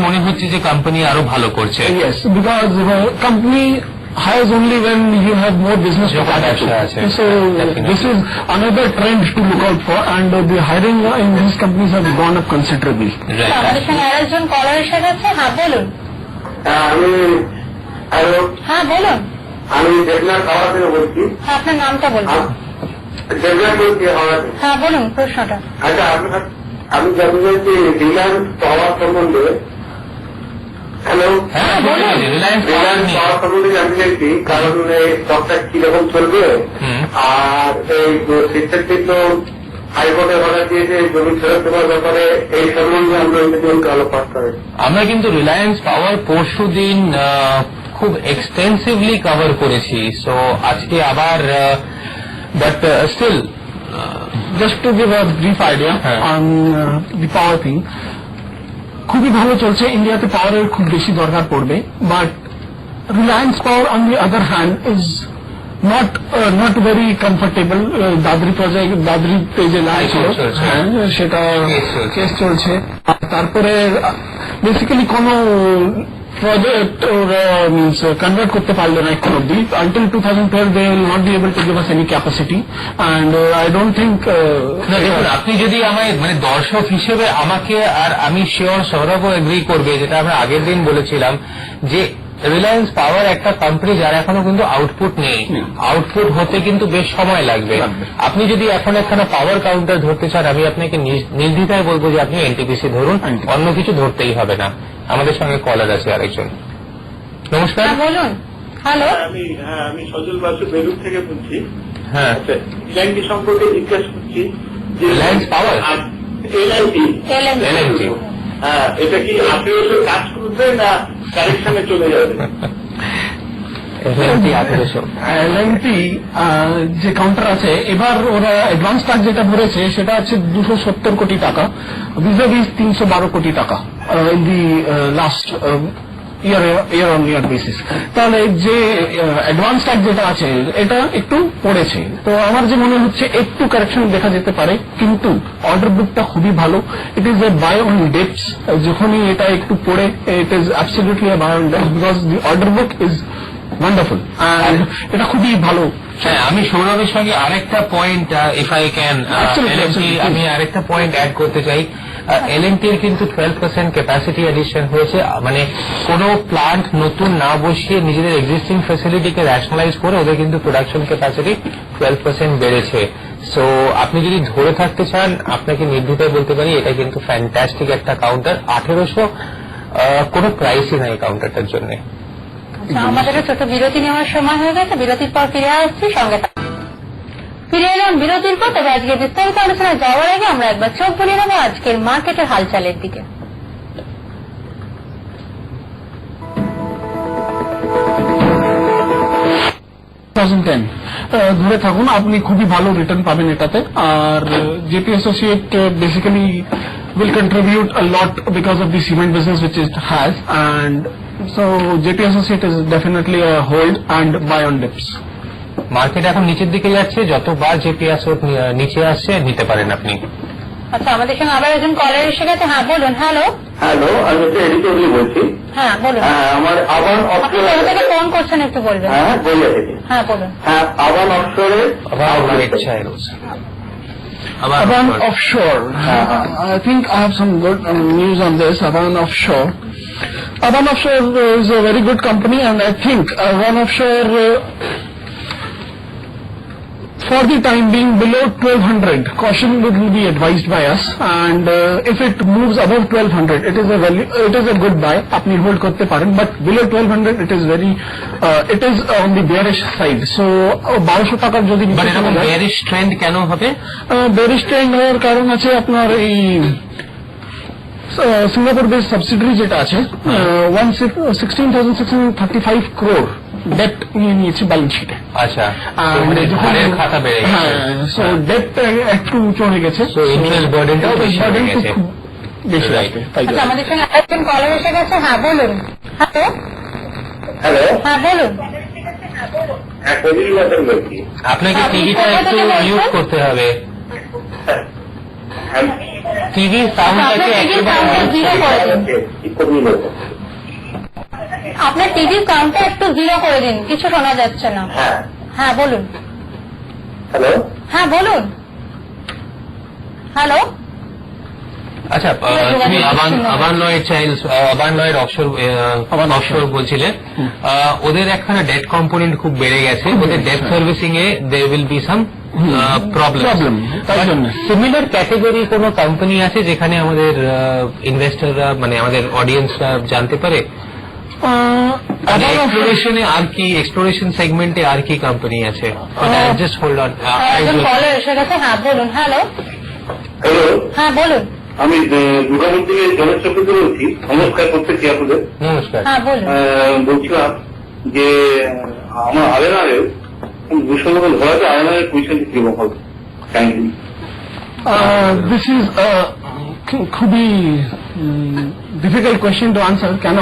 মনে হচ্ছে যে কোম্পানি আরো ভালো করছে? Yes, because company hires only when you have more business to cater to. So this is another trend to look out for, and the hiring in these companies have gone up considerably. আমাদের সঙ্গে আরেকজন কলার এসে গেছে। হ্যাঁ বলুন। হ্যাঁ বলুন। আমি দেবনাথ হাওড়া থেকে বলছি। হ্যাঁ আপনার নামটা বলুন। দেবনাথ বলছি হাওড়া থেকে। হ্যাঁ বলুন প্রশ্নটা। আচ্ছা আমি জানতে চাইছি রিলায়েন্স পাওয়ার সম্বন্ধে। হ্যালো, হ্যাঁ বলুন। রিলায়েন্স পাওয়ার সম্বন্ধে জানতে চাইছি, কারণ এই স্টকটা কিরকম চলবে, আর এই শিক্ষার্থী তো হাইকোর্টে অর্ডার দিয়েছে জমি ফেরত দেওয়ার ব্যাপারে, এই সম্বন্ধে আমরা একটু আলোচনা করি। আমরা কিন্তু রিলায়েন্স পাওয়ার পরশু দিন খুব এক্সটেন্সিভলি কভার করেছি, সো আজকে আবার but still Just to give a brief idea on the power thing, খুবই ভালো চলছে। ইন্ডিয়াতে পাওয়ারের খুব বেশি দরকার পড়বে, but Reliance power on the other hand is not very comfortable. Dadri project, দাদরিতে যে লাইন ছিল সেটা কেস চলছে। তারপরে বেসিক্যালি কোনো project or means convert করতে পারলো না এখন অব্দি। Until 2012 they will not be able to give us any capacity, and I don't think দেখুন, আপনি যদি আমায় মানে দর্শক হিসেবে আমাকে, আর আমি শিওর সৌরভও এগ্রি করবে, যেটা আমরা আগের দিন বলেছিলাম যে রিলায়েন্স পাওয়ার একটা কোম্পানি যার এখনো কিন্তু আউটপুট নেই, আউটপুট হতে কিন্তু বেশ সময় লাগবে। আপনি যদি এখন একখানা পাওয়ার কাউন্টার ধরতে চান, আমি আপনাকে নির্দ্বিধায় বলবো যে আপনি এনটিপিসি ধরুন, অন্য কিছু ধরতেই হবে না। আমাদের সঙ্গে কলার আছে আরেকজন। নমস্কার, বলুন। হ্যালো, আমি সজল বাসু বেলুর থেকে বলছি। হ্যাঁ, এলএনটি সম্পর্কে জিজ্ঞাসা করছি যে রিলায়েন্স পাওয়ার এলএনটি হ্যাঁ, এটা কি 18 বছর কাজ করবে না কারেকশনে চলে যাবে? এলএনটি যে কাউন্টার আছে, এবার ওরা অ্যাডভান্স টাকা যেটা ভরেছে সেটা আছে 270 কোটি টাকা, ভিজাভিজ 312 কোটি টাকা in the last year on year basis. তাহলে যে অ্যাডভান্স টাকা যেটা আছে এটা একটু পড়েছে, তো আমার যে মনে হচ্ছে একটু কারেকশন দেখা যেতে পারে, কিন্তু অর্ডার বুকটা খুবই ভালো। It is a buy on dips. যখনই এটা একটু পড়ে, it is absolutely a buy on dips, because the order book is wonderful, আর এটা খুবই ভালো। হ্যাঁ, আমি সৌরভের সঙ্গে আরেকটা পয়েন্ট, ইফ আই ক্যান, আমি আরেকটা পয়েন্ট অ্যাড করতে চাই। এলএনটির কিন্তু 12% ক্যাপাসিটি এডিশন হয়েছে, মানে কোনো প্লান্ট নতুন না বসিয়ে নিজেদের এক্সিস্টিং ফ্যাসিলিটিকে রেশনালাইজ করে ওদের কিন্তু প্রোডাকশন ক্যাপাসিটি 12% বেড়েছে। সো আপনি যদি ধরে থাকতে চান, আপনাকে নির্দ্বিধায় বলতে পারি এটা কিন্তু ফ্যান্টাস্টিক একটা কাউন্টার। 1800 কোনো প্রাইসই নাই কাউন্টারটার জন্য। আমাদের ছোট বিরতি নেওয়ার সময় হয়ে গেছে, বিরতির পর ফিরে আসছি। সঙ্গে ফিরে এলাম বিরতির পর। তবে আজকে বিস্তারিত আলোচনায় যাওয়ার আগে আমরা একবার চোখ বুলিয়ে নেব আজকের মার্কেটের হালচালের দিকে। 2010 ধরে থাকুন, আপনি খুবই ভালো রিটার্ন পাবেন এটাতে। আর JP associate basically will contribute a lot because of the cement business which it has, and so JP Associate is definitely a hold and buy on dips. Market এখন নিচের দিকে যাচ্ছে, যতবার জেপি অ্যাসোসিয়েট নিচে আসছে নিতে পারেন আপনি। আচ্ছা, আমাদের সঙ্গে আবার একজন কলার এসে গেছে। হ্যাঁ বলুন। হ্যালো, আমি হচ্ছে এডিটরি বলছি। হ্যাঁ বলুন। আমার আবান অফশোর থেকে ফোন করছেন একটু বলবেন? হ্যাঁ, বলে থেকে। হ্যাঁ বলুন। হ্যাঁ, আবান অফশোরে Avan Offshore. I think I have some good news on this. Avan Offshore. Avan Offshore is a very good company, and I think Avan Offshore, for the time being, below 1200, caution will be advised by us. And if it moves above 1200, it is a good buy. Apni hold korte paren, but below 1200, it is on the bearish side. So 1200 টাকার যদি bearish trend কেন হবে? Bearish trend হওয়ার কারণ আছে আপনার এই Singapore base subsidiary যেটা আছে 16,635 crore ডেট নিয়ে নিয়েছে ব্যালেন্স শিটে। আচ্ছা, খাতা বেড়ে গেছে, সো ডেট একটু উঁচু হয়ে গেছে, সো ইন্টারেস্ট বার্ডেনটাও বেশি হয়ে গেছে। বেশি লাগবে। আচ্ছা, আমাদের সঙ্গে আরেকজন কলার এসে গেছে। হ্যাঁ বলুন। হ্যালো, হ্যাঁ বলুন। আপনাকে টিভিটা একটু মিউট করতে হবে। টিভি সাউন্ডটাকে আপনার টিভির সাউন্ডটা 0 করে দিন। কমিয়ে দেবো। আপনার টিভির সাউন্ডটা একটু 0 করে দিন, কিছু শোনা যাচ্ছে না। হ্যাঁ, হ্যাঁ বলুন। হ্যালো। হ্যাঁ বলুন। হ্যালো। আচ্ছা, তুমি আবার নয়ের অফশোর বলছিলে, ওদের একখানা ডেট কম্পোনেন্ট খুব বেড়ে গেছে, ওদের ডেট সার্ভিসিং এ they will be some problem. তাই জন্য সিমিলার ক্যাটেগরি কোনো কোম্পানি আছে যেখানে আমাদের ইনভেস্টররা মানে আমাদের অডিয়েন্সরা জানতে পারে এক্সপ্লোরেশনে আর কি, এক্সপ্লোরেশন সেগমেন্টে আর কি কোম্পানি আছে? Just hold on. একজন কলার এসে গেছে। হ্যাঁ বলুন। হ্যালো। হ্যালো, হ্যাঁ বলুন। আমি দুর্গাপুর থেকে জনের চক্রবর্তী বলছি। নমস্কার করতেছি আপনাদের। নমস্কার। হ্যাঁ বলুন। বলছিলাম যে আমার আরেনারের দুঃসংখ্য ধরাতে আরেনারের পজিশনটি কিরকম হবে কাইন্ডলি। দিস ইজ খুবই ডিফিকাল্ট কোয়েশ্চেন টু আনসার। কেন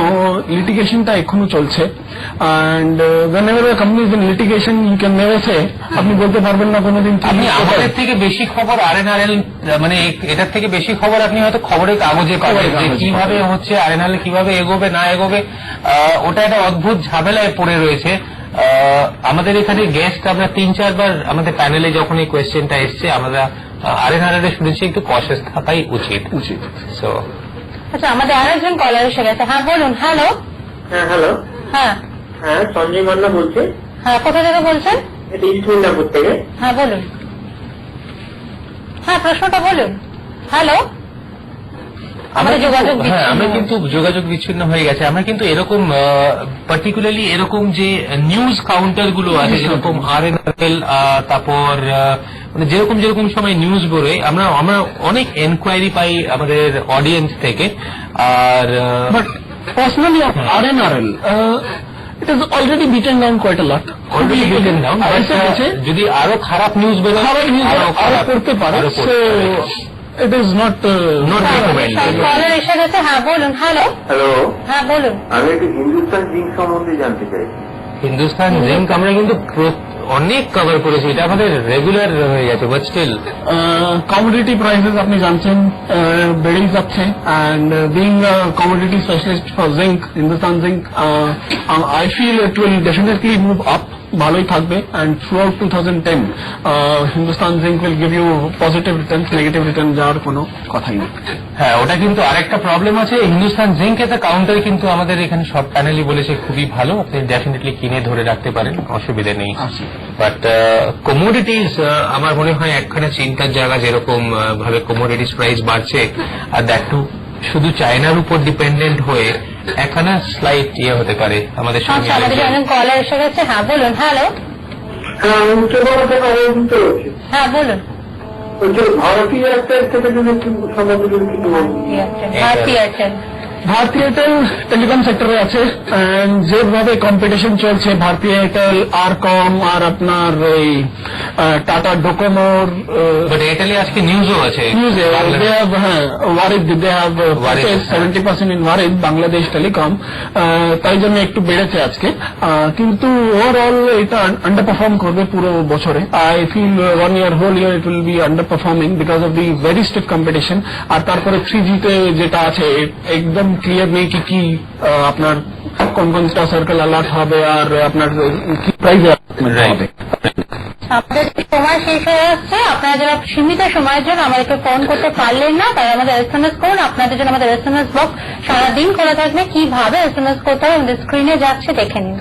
লিটিগেশনটা এখনো চলছে, and whenever a company is in litigation you can never say, আপনি বলতে পারবেন না কোনোদিন কি আপনি হবে। আমাদের থেকে বেশি খবর আরএনআরএল মানে এটার থেকে বেশি খবর আপনি হয়তো খবরের কাগজে পাবেন যে কিভাবে হচ্ছে আরএনআরএল কিভাবে এগোবে না এগোবে। ওটা একটা অদ্ভুত ঝামেলায় পড়ে রয়েছে। আমাদের এখানে গেস্ট আমরা 3-4 বার আমাদের প্যানেলে যখন এই কোয়েশ্চেনটা এসছে আমরা আরএনআরএল এর শুনেছি একটু কশেস থাকাই উচিত। সো আচ্ছা, আমাদের আর একজন কলার এসে গেছে। হ্যাঁ বলুন। হ্যালো। হ্যাঁ, হ্যালো। হ্যাঁ। হ্যাঁ, সঞ্জয় মান্না বলছি। হ্যাঁ, কোথা থেকে বলছেন? এটা ইস্ট মিদনাপুর থেকে। হ্যাঁ বলুন। হ্যাঁ, প্রশ্নটা বলুন। হ্যালো। আমাদের যোগাযোগ হ্যাঁ, আমরা বিচ্ছিন্ন কিন্তু যোগাযোগ বিচ্ছিন্ন হয়ে গেছে। আমরা কিন্তু এরকম পার্টিকুলারলি এরকম যে নিউজ কাউন্টার গুলো আছে যেরকম আরএনআরএল, তারপর মানে যেরকম যেরকম সময় নিউজ বেরোয় আমরা অনেক এনকোয়ারি পাই আমাদের অডিয়েন্স থেকে। আর But personally of RNRL, it has already beaten down quite a lot. Already beaten down, যদি আরো খারাপ নিউজ বেরোয় খারাপ নিউজ আরো করতে পারে, so it is not not recommended. Caller এসে গেছে। হ্যাঁ বলুন। হ্যালো। হ্যালো, হ্যাঁ বলুন। আমি একটু হিন্দুস্তান জিঙ্ক সম্বন্ধে জানতে চাই। হিন্দুস্তান জিঙ্ক আমরা কিন্তু অনেক কভার করেছি, এটা আমাদের রেগুলার হয়ে গেছে, বাট স্টিল commodity prices আপনি জানছেন বেড়েই যাচ্ছে, and being a commodity specialist for zinc, Hindustan Zinc, I feel it will definitely move up, ভালোই থাকবে, and throughout 2010 Hindustan Zinc will give you positive returns, negative returns যাওয়ার কোনো কথাই নেই। হ্যাঁ, ওটা কিন্তু আরেকটা প্রবলেম আছে। হিন্দুস্তান জিঙ্ক এর কাউন্টার কিন্তু আমাদের এখানে সব প্যানেলই বলেছে খুবই ভালো, আপনি ডেফিনেটলি কিনে ধরে রাখতে পারেন, অসুবিধা নেই। বাট কমোডিটিস আমার মনে হয় একখানা চিন্তার জায়গা, যেরকম ভাবে কমোডিটিস প্রাইস বাড়ছে, আর দ্যাট টু শুধু চায়নার উপর ডিপেন্ডেন্ট হয়ে একখানা স্লাইট ইয়ে হতে পারে আমাদের সঙ্গে। আচ্ছা, আমাদের একজন কলার এসে গেছে। হ্যাঁ বলুন। হ্যালো। হ্যাঁ, আমি উচ্চতর থেকে অবহিত হচ্ছি। হ্যাঁ বলুন। ভারতীয় একটা থেকে যদি একটু সম্বন্ধে যদি কিছু বলুন। ভারতী এয়ারটেল। ভারতী এয়ারটেল টেলিকম সেক্টরে আছে, and যেভাবে কম্পিটিশন চলছে ভারতী এয়ারটেল, আরকম, আর আপনার এই টাটা ডোকোমোর বাট এয়ারটেলে আজকে নিউজও আছে। Warid, they have 70% in Warid, Bangladesh telecom, তাই জন্য একটু বেড়েছে আজকে, কিন্তু ওভারঅল এটা আন্ডার পারফর্ম করবে পুরো বছরে। I feel 1 year, whole year it will be under performing because of the very stiff competition. আর তারপরে 3G তে যেটা আছে একদম ক্লিয়ার নেই কি আপনার কোন কোনটা সার্কেল অ্যালার্ট হবে আর আপনার কি প্রাইস হবে। আপনাদের সময় শেষ হয়ে যাচ্ছে। আপনারা যারা সীমিত সময়ের জন্য আমাদেরকে ফোন করতে পারলেন না, তারা আমাদের SMS করুন। আপনাদের জন্য আমাদের SMS বক্স সারাদিন খোলা থাকবে। কিভাবে SMS করতে হবে আমাদের স্ক্রিনে যাচ্ছে, দেখে নিন।